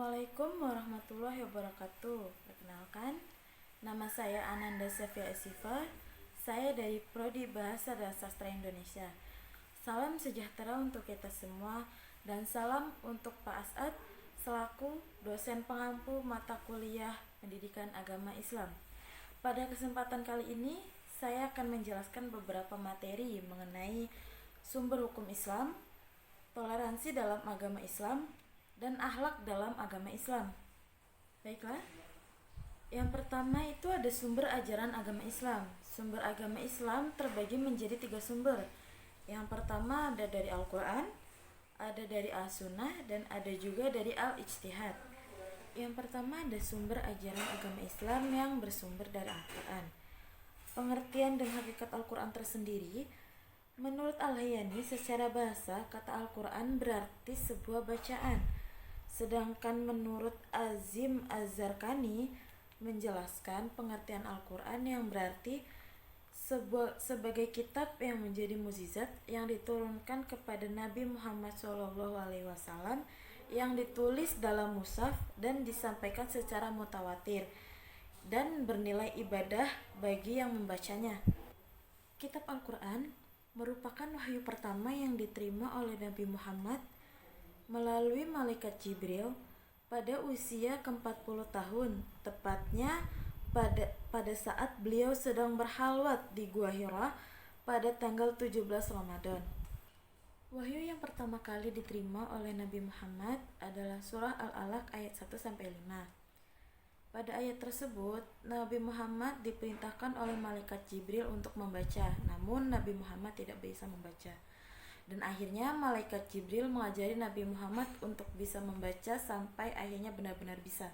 Assalamualaikum warahmatullahi wabarakatuh. Perkenalkan, nama saya Ananda Sefia Esifa. Saya dari Prodi Bahasa dan Sastra Indonesia. Salam sejahtera untuk kita semua dan salam untuk Pak As'ad selaku dosen pengampu mata kuliah Pendidikan Agama Islam. Pada kesempatan kali ini, saya akan menjelaskan beberapa materi mengenai sumber hukum Islam, toleransi dalam agama Islam, dan akhlak dalam agama Islam. Baiklah, yang pertama itu ada sumber ajaran agama Islam. Sumber agama Islam terbagi menjadi 3 sumber. Yang pertama ada dari Al-Quran, ada dari As-Sunnah, dan ada juga dari Al-Ijtihad. Yang pertama ada sumber ajaran agama Islam yang bersumber dari Al-Quran. Pengertian dan hakikat Al-Quran tersendiri, menurut Al-Hayani, secara bahasa kata Al-Quran berarti sebuah bacaan. Sedangkan menurut Azim Az-Zarqani menjelaskan pengertian Al-Quran yang berarti sebagai kitab yang menjadi mukjizat yang diturunkan kepada Nabi Muhammad SAW yang ditulis dalam mushaf dan disampaikan secara mutawatir dan bernilai ibadah bagi yang membacanya. Kitab Al-Quran merupakan wahyu pertama yang diterima oleh Nabi Muhammad melalui malaikat Jibril pada usia ke-40 tahun, tepatnya pada saat beliau sedang berhalwat di Gua Hira pada tanggal 17 Ramadan. Wahyu yang pertama kali diterima oleh Nabi Muhammad adalah surah Al-Alaq ayat 1-5. Pada ayat tersebut, Nabi Muhammad diperintahkan oleh malaikat Jibril untuk membaca, namun Nabi Muhammad tidak bisa membaca. Dan akhirnya malaikat Jibril mengajari Nabi Muhammad untuk bisa membaca sampai akhirnya benar-benar bisa.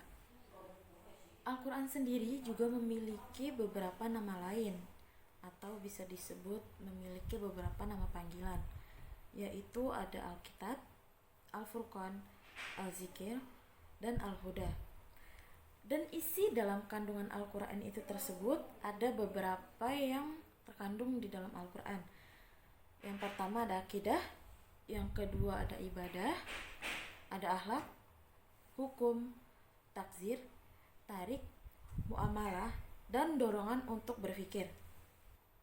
Al-Quran sendiri juga memiliki beberapa nama lain atau bisa disebut memiliki beberapa nama panggilan, yaitu ada Al-Kitab, Al-Furqan, Al-Zikir, dan Al-Huda. Dan isi dalam kandungan Al-Quran itu tersebut ada beberapa yang terkandung di dalam Al-Quran. Yang pertama ada akidah, yang kedua ada ibadah, ada akhlak, hukum, takzir, tarik, muamalah, dan dorongan untuk berpikir.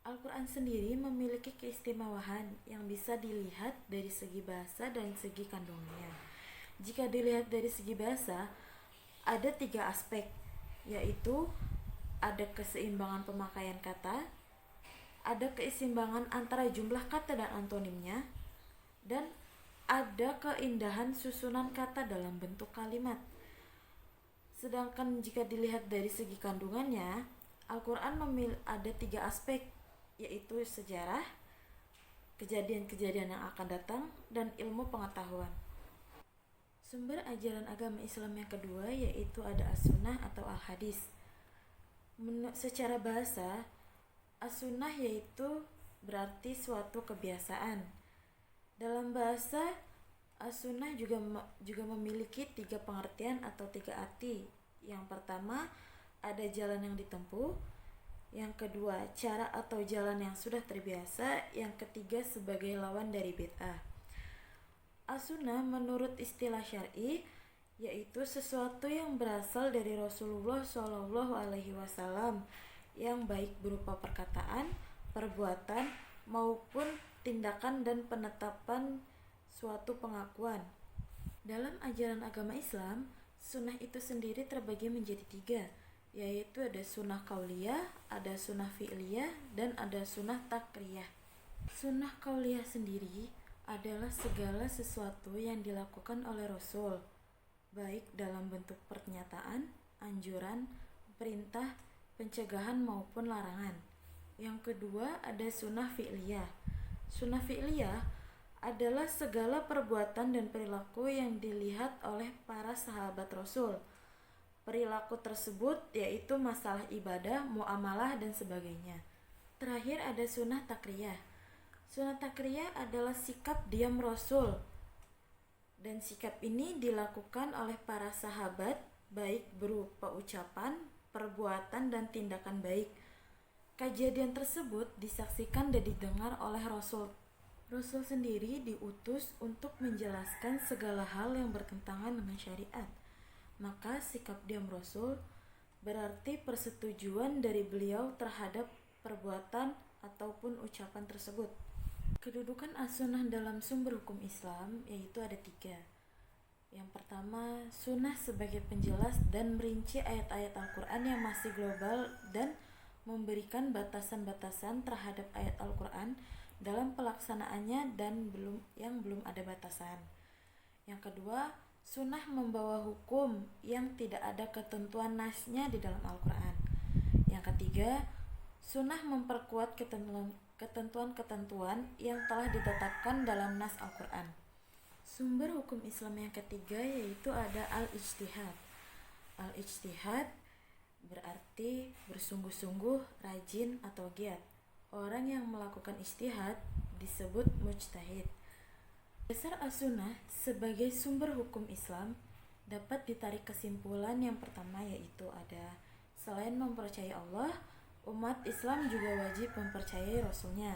Al-Quran sendiri memiliki keistimewaan yang bisa dilihat dari segi bahasa dan segi kandungannya. Jika dilihat dari segi bahasa, ada 3 aspek, yaitu ada keseimbangan pemakaian kata, ada keseimbangan antara jumlah kata dan antonimnya, dan ada keindahan susunan kata dalam bentuk kalimat. Sedangkan jika dilihat dari segi kandungannya, Al-Quran ada 3 aspek, yaitu sejarah, kejadian-kejadian yang akan datang, dan ilmu pengetahuan. Sumber ajaran agama Islam yang kedua yaitu ada As-Sunnah atau Al-Hadis. Secara bahasa, As-Sunnah yaitu berarti suatu kebiasaan. Dalam bahasa, As-Sunnah juga memiliki 3 pengertian atau 3 arti. Yang pertama, ada jalan yang ditempuh. Yang kedua, cara atau jalan yang sudah terbiasa. Yang ketiga, sebagai lawan dari bid'ah. As-Sunnah menurut istilah syar'i yaitu sesuatu yang berasal dari Rasulullah SAW yang baik berupa perkataan, perbuatan, maupun tindakan dan penetapan suatu pengakuan. Dalam ajaran agama Islam, sunnah itu sendiri terbagi menjadi 3, yaitu ada sunnah qauliyah, ada sunnah fi'liyah, dan ada sunnah takriyah. Sunnah qauliyah sendiri adalah segala sesuatu yang dilakukan oleh Rasul, baik dalam bentuk pernyataan, anjuran, perintah, pencegahan maupun larangan. Yang kedua ada sunnah fi'liyah. Sunnah fi'liyah adalah segala perbuatan dan perilaku yang dilihat oleh para sahabat Rasul. Perilaku tersebut yaitu masalah ibadah, muamalah, dan sebagainya. Terakhir ada sunnah takriyah. Sunnah takriyah adalah sikap diam Rasul. Dan sikap ini dilakukan oleh para sahabat baik berupa ucapan, perbuatan, dan tindakan baik. Kejadian tersebut disaksikan dan didengar oleh Rasul. Rasul sendiri diutus untuk menjelaskan segala hal yang bertentangan dengan syariat. maka sikap diam Rasul berarti persetujuan dari beliau terhadap perbuatan ataupun ucapan tersebut. Kedudukan as-sunnah dalam sumber hukum Islam yaitu ada 3. Yang pertama, sunnah sebagai penjelas dan merinci ayat-ayat Al-Quran yang masih global dan memberikan batasan-batasan terhadap ayat Al-Quran dalam pelaksanaannya dan belum ada batasan. Yang kedua, sunnah membawa hukum yang tidak ada ketentuan nasnya di dalam Al-Quran. Yang ketiga, sunnah memperkuat ketentuan-ketentuan yang telah ditetapkan dalam nas Al-Quran. Sumber hukum Islam yang ketiga yaitu ada al-ijtihad. Al-ijtihad berarti bersungguh-sungguh, rajin atau giat. Orang yang melakukan ijtihad disebut mujtahid. Dasar as-sunnah sebagai sumber hukum Islam dapat ditarik kesimpulan yang pertama yaitu ada selain mempercayai Allah, umat Islam juga wajib mempercayai Rasulnya.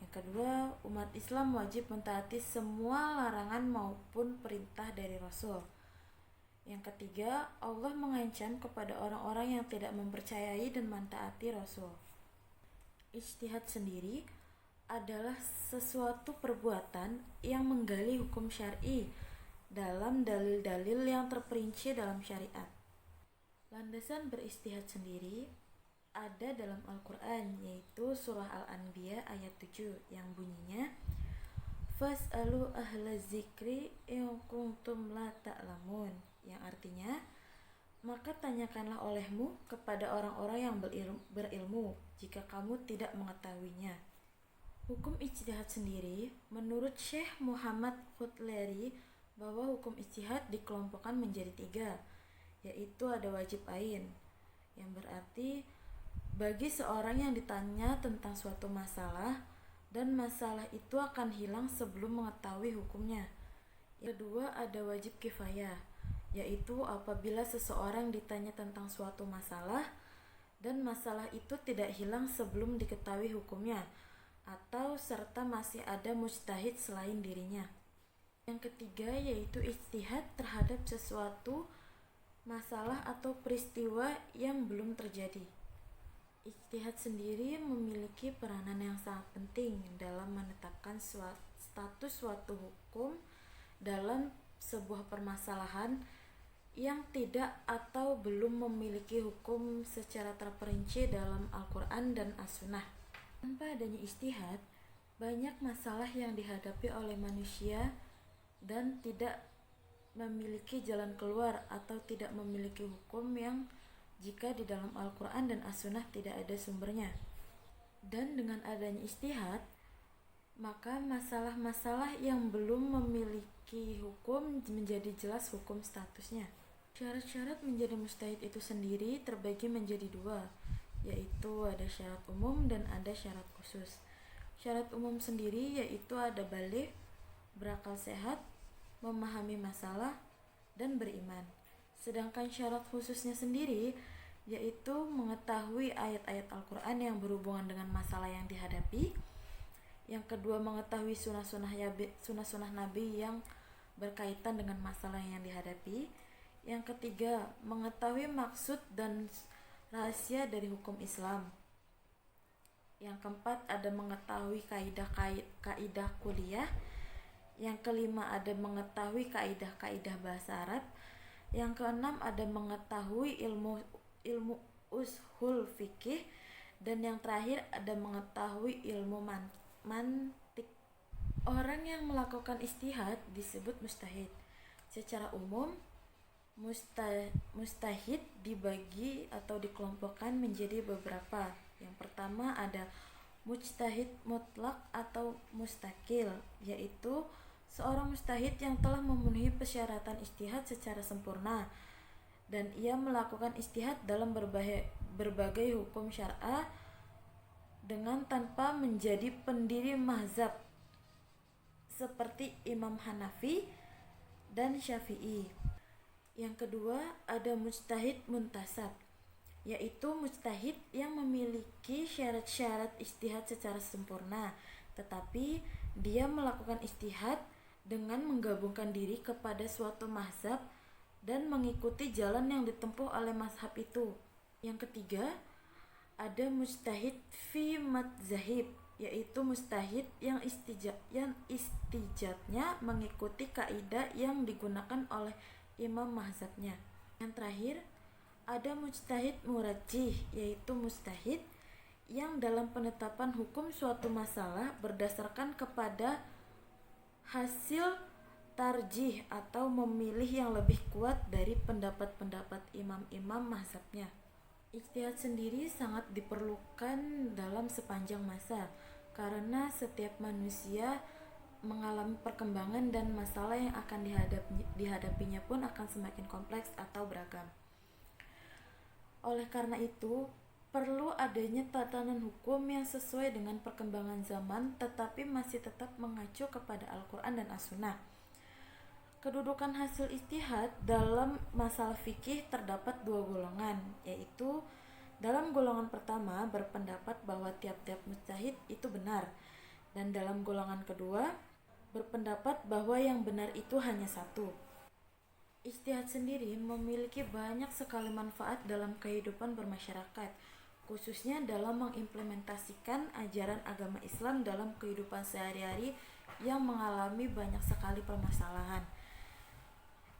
Yang kedua, umat Islam wajib mentaati semua larangan maupun perintah dari Rasul. Yang ketiga, Allah mengancam kepada orang-orang yang tidak mempercayai dan mentaati Rasul. Ijtihad sendiri adalah sesuatu perbuatan yang menggali hukum syar'i dalam dalil-dalil yang terperinci dalam syariat. Landasan berijtihad sendiri ada dalam Al-Quran yaitu surah Al-Anbiya ayat 7 yang bunyinya Fas'alu ahla zikri in kuntum la ta'lamun, yang artinya maka tanyakanlah olehmu kepada orang-orang yang berilmu jika kamu tidak mengetahuinya. Hukum ijtihad sendiri menurut Syekh Muhammad Khutlari bahwa hukum ijtihad dikelompokkan menjadi 3, yaitu ada wajib ain yang berarti bagi seorang yang ditanya tentang suatu masalah dan masalah itu akan hilang sebelum mengetahui hukumnya. Yang kedua ada wajib kifayah, yaitu apabila seseorang ditanya tentang suatu masalah dan masalah itu tidak hilang sebelum diketahui hukumnya atau serta masih ada mujtahid selain dirinya. Yang ketiga yaitu ijtihad terhadap sesuatu masalah atau peristiwa yang belum terjadi. Ijtihad sendiri memiliki peranan yang sangat penting dalam menetapkan status suatu hukum dalam sebuah permasalahan yang tidak atau belum memiliki hukum secara terperinci dalam Al-Quran dan As-Sunnah. Tanpa adanya ijtihad, banyak masalah yang dihadapi oleh manusia dan tidak memiliki jalan keluar atau tidak memiliki hukum yang jika di dalam Al-Quran dan As-Sunnah tidak ada sumbernya. Dan dengan adanya ijtihad, maka masalah-masalah yang belum memiliki hukum menjadi jelas hukum statusnya. Syarat-syarat menjadi mujtahid itu sendiri terbagi menjadi 2, yaitu ada syarat umum dan ada syarat khusus. Syarat umum sendiri yaitu ada baligh, berakal sehat, memahami masalah, dan beriman. Sedangkan syarat khususnya sendiri yaitu mengetahui ayat-ayat Al-Quran yang berhubungan dengan masalah yang dihadapi. Yang kedua mengetahui sunnah-sunnah Nabi yang berkaitan dengan masalah yang dihadapi. Yang ketiga mengetahui maksud dan rahasia dari hukum Islam. Yang keempat ada mengetahui kaidah kuliah. Yang kelima ada mengetahui kaidah bahasa Arab. Yang keenam ada mengetahui ilmu ushul fikih, dan yang terakhir ada mengetahui ilmu mantik. Orang yang melakukan ijtihad disebut mujtahid. Secara umum mujtahid dibagi atau dikelompokkan menjadi beberapa. Yang pertama ada mujtahid mutlak atau mustaqil, yaitu seorang mujtahid yang telah memenuhi persyaratan ijtihad secara sempurna dan ia melakukan ijtihad dalam berbagai hukum syar'ah dengan tanpa menjadi pendiri mazhab seperti Imam Hanafi dan Syafi'i. Yang kedua ada mujtahid muntasab, yaitu mujtahid yang memiliki syarat-syarat ijtihad secara sempurna, tetapi dia melakukan ijtihad dengan menggabungkan diri kepada suatu mazhab dan mengikuti jalan yang ditempuh oleh mazhab itu. Yang ketiga, ada mujtahid fi madzahib, yaitu mujtahid yang istijatnya mengikuti kaidah yang digunakan oleh imam mazhabnya. Yang terakhir, ada mujtahid murajjih, yaitu mujtahid yang dalam penetapan hukum suatu masalah berdasarkan kepada hasil tarjih atau memilih yang lebih kuat dari pendapat-pendapat imam-imam mazhabnya. Ijtihad sendiri sangat diperlukan dalam sepanjang masa karena setiap manusia mengalami perkembangan dan masalah yang akan dihadapinya pun akan semakin kompleks atau beragam. Oleh karena itu, perlu adanya tatanan hukum yang sesuai dengan perkembangan zaman tetapi masih tetap mengacu kepada Al-Quran dan As-Sunnah. Kedudukan hasil ijtihad dalam masalah fikih terdapat dua golongan, yaitu dalam golongan pertama berpendapat bahwa tiap-tiap mujtahid itu benar, dan dalam golongan kedua berpendapat bahwa yang benar itu hanya satu. Ijtihad sendiri memiliki banyak sekali manfaat dalam kehidupan bermasyarakat, khususnya dalam mengimplementasikan ajaran agama Islam dalam kehidupan sehari-hari yang mengalami banyak sekali permasalahan.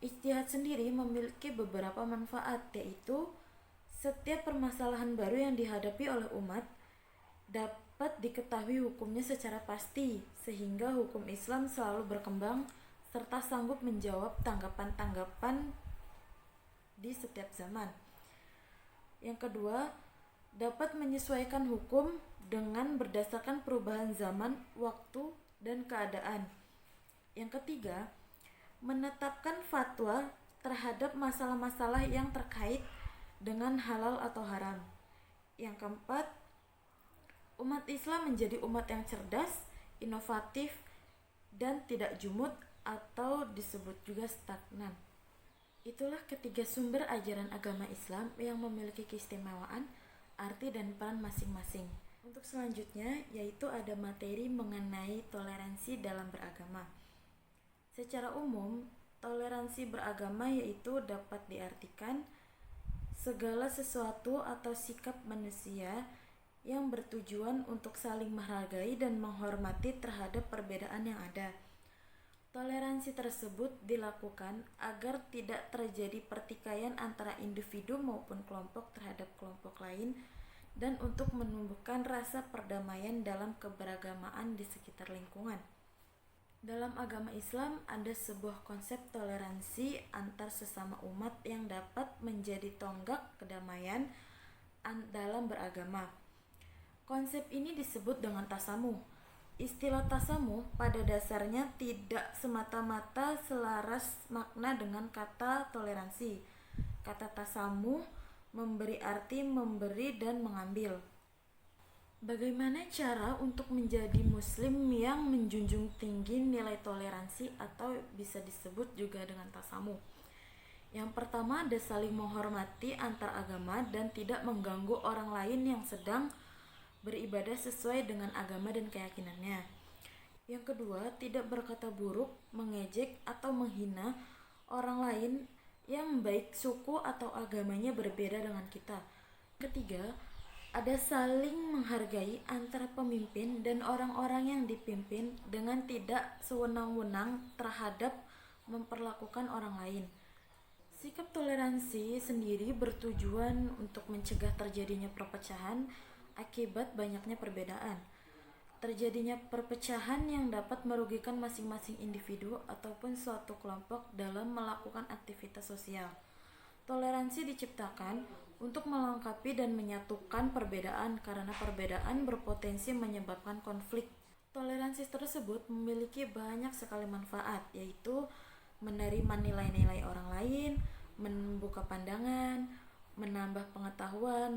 Ijtihad sendiri memiliki beberapa manfaat, yaitu setiap permasalahan baru yang dihadapi oleh umat dapat diketahui hukumnya secara pasti, sehingga hukum Islam selalu berkembang serta sanggup menjawab tanggapan-tanggapan di setiap zaman. Yang kedua, dapat menyesuaikan hukum dengan berdasarkan perubahan zaman, waktu, dan keadaan. Yang ketiga, menetapkan fatwa terhadap masalah-masalah yang terkait dengan halal atau haram. Yang keempat, umat Islam menjadi umat yang cerdas, inovatif, dan tidak jumud atau disebut juga stagnan. Itulah ketiga sumber ajaran agama Islam yang memiliki keistimewaan, arti, dan peran masing-masing. Untuk selanjutnya, yaitu ada materi mengenai toleransi dalam beragama. Secara umum, toleransi beragama yaitu dapat diartikan segala sesuatu atau sikap manusia yang bertujuan untuk saling menghargai dan menghormati terhadap perbedaan yang ada. Toleransi tersebut dilakukan agar tidak terjadi pertikaian antara individu maupun kelompok terhadap kelompok lain dan untuk menumbuhkan rasa perdamaian dalam keberagamaan di sekitar lingkungan. Dalam agama Islam ada sebuah konsep toleransi antar sesama umat yang dapat menjadi tonggak kedamaian dalam beragama. Konsep ini disebut dengan tasamuh. Istilah tasamuh pada dasarnya tidak semata-mata selaras makna dengan kata toleransi. Kata tasamuh memberi arti memberi dan mengambil. Bagaimana cara untuk menjadi muslim yang menjunjung tinggi nilai toleransi atau bisa disebut juga dengan tasamuh? Yang pertama ada saling menghormati antar agama dan tidak mengganggu orang lain yang sedang beribadah sesuai dengan agama dan keyakinannya. Yang kedua, tidak berkata buruk, mengejek atau menghina orang lain yang baik suku atau agamanya berbeda dengan kita. Ketiga, ada saling menghargai antara pemimpin dan orang-orang yang dipimpin dengan tidak sewenang-wenang terhadap memperlakukan orang lain. Sikap toleransi sendiri bertujuan untuk mencegah terjadinya perpecahan akibat banyaknya perbedaan. Terjadinya perpecahan yang dapat merugikan masing-masing individu ataupun suatu kelompok dalam melakukan aktivitas sosial. Toleransi diciptakan untuk melengkapi dan menyatukan perbedaan karena perbedaan berpotensi menyebabkan konflik. Toleransi tersebut memiliki banyak sekali manfaat, yaitu menerima nilai-nilai orang lain, membuka pandangan, menambah pengetahuan,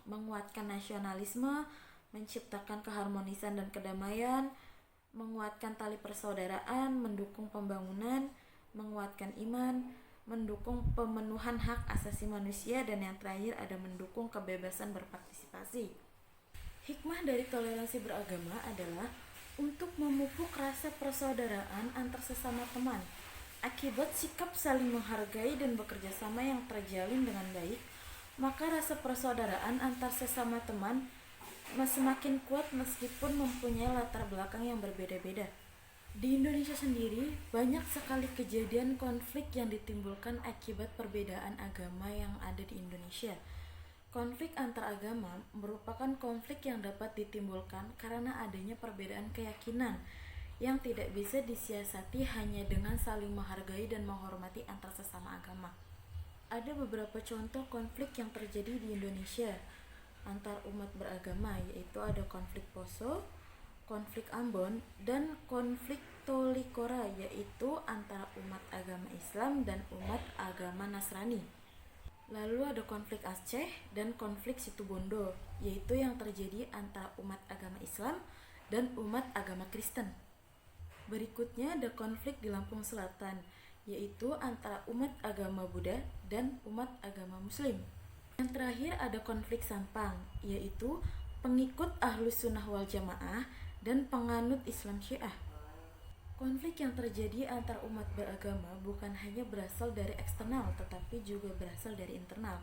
menguatkan nasionalisme, menciptakan keharmonisan dan kedamaian, menguatkan tali persaudaraan, mendukung pembangunan, menguatkan iman, mendukung pemenuhan hak asasi manusia, dan yang terakhir ada mendukung kebebasan berpartisipasi. Hikmah dari toleransi beragama adalah untuk memupuk rasa persaudaraan antar sesama teman, Akibat sikap saling menghargai dan bekerja sama yang terjalin dengan baik, maka rasa persaudaraan antar sesama teman semakin kuat meskipun mempunyai latar belakang yang berbeda-beda. Di Indonesia sendiri, banyak sekali kejadian konflik yang ditimbulkan akibat perbedaan agama yang ada di Indonesia. Konflik antar agama merupakan konflik yang dapat ditimbulkan karena adanya perbedaan keyakinan yang tidak bisa disiasati hanya dengan saling menghargai dan menghormati antar sesama agama. Ada beberapa contoh konflik yang terjadi di Indonesia antar umat beragama, yaitu ada konflik Poso, konflik Ambon, dan konflik Tolikara, yaitu antara umat agama Islam dan umat agama Nasrani. Lalu ada konflik Aceh dan konflik Situbondo, yaitu yang terjadi antara umat agama Islam dan umat agama Kristen. Berikutnya ada konflik di Lampung Selatan, yaitu antara umat agama Buddha dan umat agama Muslim. Yang terakhir ada konflik Sampang, yaitu pengikut Ahlus Sunnah wal Jamaah dan penganut Islam Syiah. Konflik yang terjadi antar umat beragama bukan hanya berasal dari eksternal, tetapi juga berasal dari internal.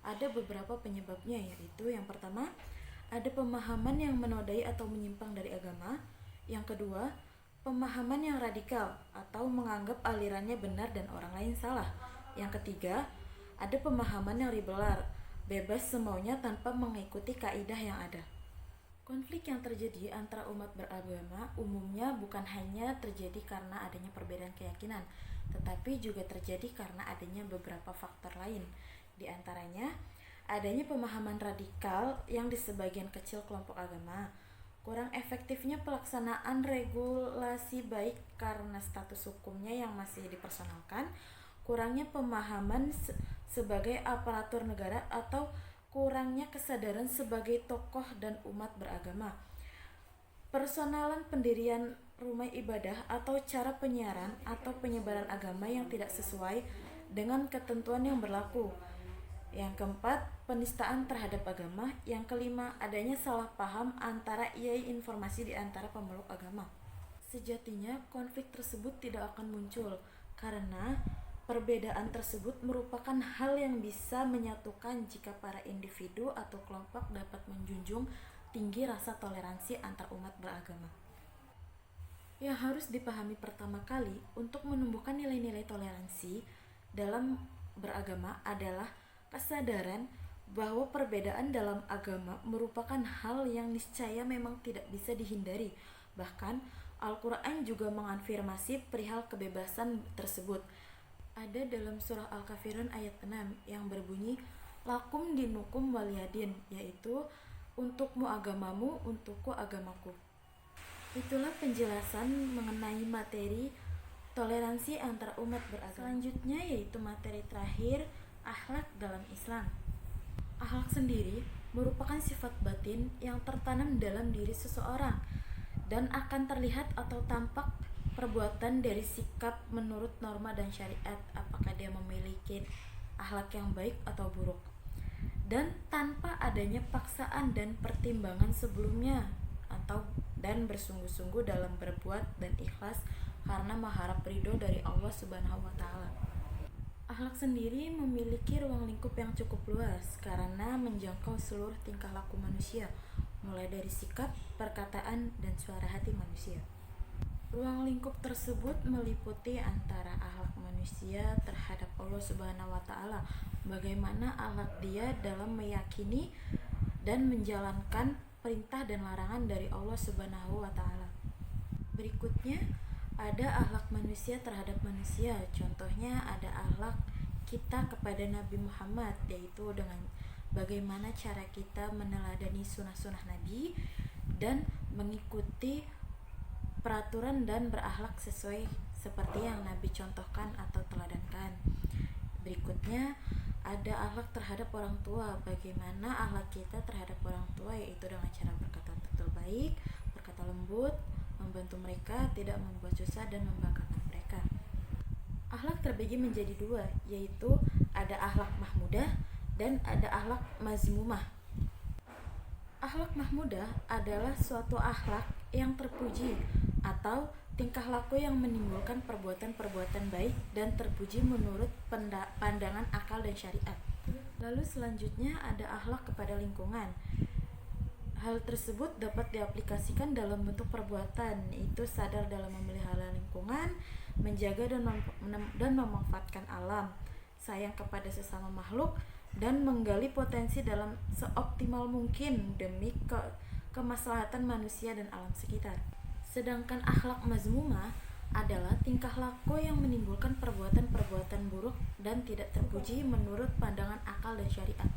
Ada beberapa penyebabnya, yaitu yang pertama, ada pemahaman yang menodai atau menyimpang dari agama. Yang kedua, pemahaman yang radikal atau menganggap alirannya benar dan orang lain salah. Yang ketiga, ada pemahaman yang liberal, bebas semaunya tanpa mengikuti kaidah yang ada. Konflik yang terjadi antara umat beragama umumnya bukan hanya terjadi karena adanya perbedaan keyakinan, tetapi juga terjadi karena adanya beberapa faktor lain. Di antaranya, adanya pemahaman radikal yang di sebagian kecil kelompok agama, kurang efektifnya pelaksanaan regulasi baik karena status hukumnya yang masih dipersonalkan, kurangnya pemahaman sebagai aparatur negara atau kurangnya kesadaran sebagai tokoh dan umat beragama, personalan pendirian rumah ibadah atau cara penyiaran atau penyebaran agama yang tidak sesuai dengan ketentuan yang berlaku. Yang keempat, penistaan terhadap agama. Yang kelima, adanya salah paham antara informasi di antara pemeluk agama. Sejatinya, konflik tersebut tidak akan muncul karena perbedaan tersebut merupakan hal yang bisa menyatukan jika para individu atau kelompok dapat menjunjung tinggi rasa toleransi antar umat beragama. Yang harus dipahami pertama kali untuk menumbuhkan nilai-nilai toleransi dalam beragama adalah kesadaran bahwa perbedaan dalam agama merupakan hal yang niscaya memang tidak bisa dihindari. Bahkan Al-Quran juga mengafirmasi perihal kebebasan tersebut. Ada dalam surah Al-Kafirun ayat 6 yang berbunyi lakum dinukum waliyadin, yaitu untukmu agamamu, untukku agamaku. Itulah penjelasan mengenai materi toleransi antar umat beragama. Selanjutnya yaitu materi terakhir, akhlak dalam Islam. Akhlak sendiri merupakan sifat batin yang tertanam dalam diri seseorang dan akan terlihat atau tampak perbuatan dari sikap menurut norma dan syariat, apakah dia memiliki akhlak yang baik atau buruk, dan tanpa adanya paksaan dan pertimbangan sebelumnya dan bersungguh-sungguh dalam berbuat dan ikhlas karena mengharap ridho dari Allah Subhanahu wa Ta'ala. Akhlak sendiri memiliki ruang lingkup yang cukup luas karena menjangkau seluruh tingkah laku manusia, mulai dari sikap, perkataan, dan suara hati manusia. Ruang lingkup tersebut meliputi antara akhlak manusia terhadap Allah Subhanahu wa Ta'ala, bagaimana akhlak dia dalam meyakini dan menjalankan perintah dan larangan dari Allah Subhanahu wa Ta'ala. Berikutnya ada akhlak manusia terhadap manusia. Contohnya ada akhlak kita kepada Nabi Muhammad, yaitu dengan bagaimana cara kita meneladani sunnah-sunnah Nabi dan mengikuti peraturan dan berakhlak sesuai seperti yang Nabi contohkan atau teladankan. Berikutnya ada akhlak terhadap orang tua. Bagaimana akhlak kita terhadap orang tua, yaitu dengan cara berkata tutur baik, berkata lembut, membantu mereka, tidak membuat susah dan membanggakan mereka. Akhlak terbagi menjadi dua, yaitu ada akhlak mahmudah dan ada akhlak mazmumah. Akhlak mahmudah adalah suatu akhlak yang terpuji atau tingkah laku yang menimbulkan perbuatan-perbuatan baik dan terpuji menurut pandangan akal dan syariat. Lalu selanjutnya ada akhlak kepada lingkungan. Hal tersebut dapat diaplikasikan dalam bentuk perbuatan, yaitu sadar dalam memelihara lingkungan, menjaga dan memanfaatkan alam, sayang kepada sesama makhluk, dan menggali potensi dalam seoptimal mungkin demi kemaslahatan manusia dan alam sekitar. Sedangkan akhlak mazmumah adalah tingkah laku yang menimbulkan perbuatan-perbuatan buruk dan tidak terpuji menurut pandangan akal dan syariat.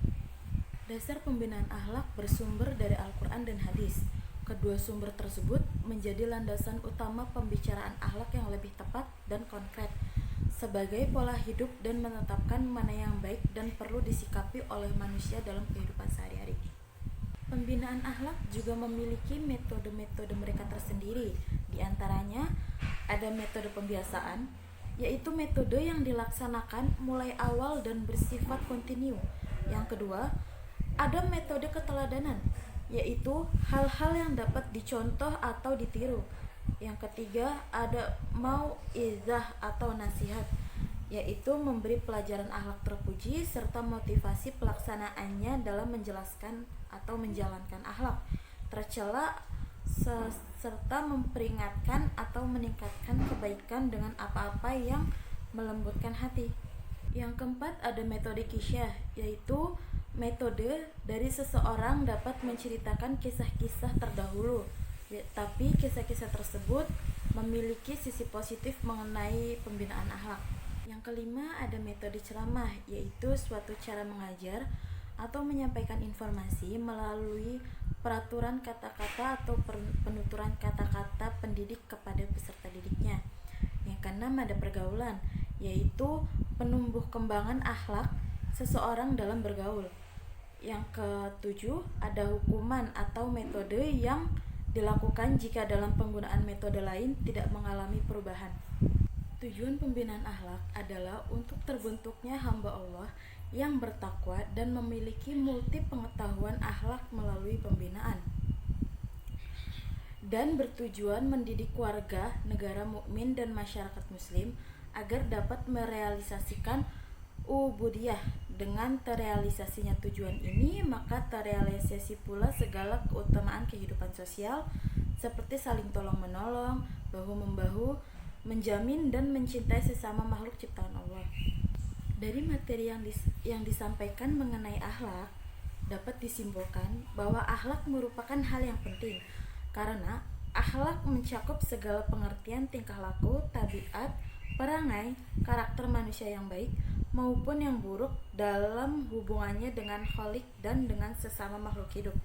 Dasar pembinaan akhlak bersumber dari Al-Quran dan hadis. Kedua sumber tersebut menjadi landasan utama pembicaraan akhlak yang lebih tepat dan konkret sebagai pola hidup dan menetapkan mana yang baik dan perlu disikapi oleh manusia dalam kehidupan sehari-hari. Pembinaan akhlak juga memiliki metode-metode mereka tersendiri. Di antaranya ada metode pembiasaan, yaitu metode yang dilaksanakan mulai awal dan bersifat kontinu. Yang kedua, ada metode keteladanan, yaitu hal-hal yang dapat dicontoh atau ditiru. Yang ketiga, ada mau'izah atau nasihat, yaitu memberi pelajaran akhlak terpuji serta motivasi pelaksanaannya dalam menjelaskan atau menjalankan akhlak tercela serta memperingatkan atau meningkatkan kebaikan dengan apa-apa yang melembutkan hati. Yang keempat, ada metode kisyah, yaitu metode dari seseorang dapat menceritakan kisah-kisah terdahulu, tapi kisah-kisah tersebut memiliki sisi positif mengenai pembinaan akhlak. Yang kelima, ada metode ceramah, yaitu suatu cara mengajar atau menyampaikan informasi melalui peraturan kata-kata atau penuturan kata-kata pendidik kepada peserta didiknya. Yang keenam, ada pergaulan, yaitu penumbuh kembangan akhlak seseorang dalam bergaul. Yang ketujuh, ada hukuman atau metode yang dilakukan jika dalam penggunaan metode lain tidak mengalami perubahan. Tujuan pembinaan akhlak adalah untuk terbentuknya hamba Allah yang bertakwa dan memiliki multi pengetahuan akhlak melalui pembinaan, dan bertujuan mendidik warga, negara mukmin dan masyarakat muslim agar dapat merealisasikan ubudiyah. Dengan terrealisasinya tujuan ini, maka terrealisasi pula segala keutamaan kehidupan sosial seperti saling tolong-menolong, bahu-membahu, menjamin dan mencintai sesama makhluk ciptaan Allah. Dari materi yang disampaikan mengenai akhlak, dapat disimpulkan bahwa akhlak merupakan hal yang penting karena akhlak mencakup segala pengertian tingkah laku, tabiat, perangai, karakter manusia yang baik maupun yang buruk dalam hubungannya dengan Khalik dan dengan sesama makhluk hidup.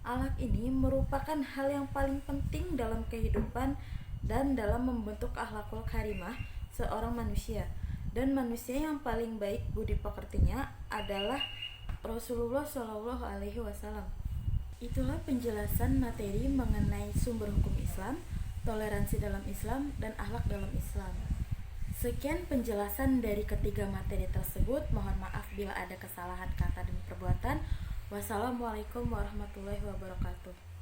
Akhlak ini merupakan hal yang paling penting dalam kehidupan dan dalam membentuk akhlakul karimah seorang manusia. Dan manusia yang paling baik budi pekertinya adalah Rasulullah SAW. Itulah penjelasan materi mengenai sumber hukum Islam, toleransi dalam Islam, dan akhlak dalam Islam. Sekian penjelasan dari ketiga materi tersebut. Mohon maaf bila ada kesalahan kata dan perbuatan. Wassalamualaikum warahmatullahi wabarakatuh.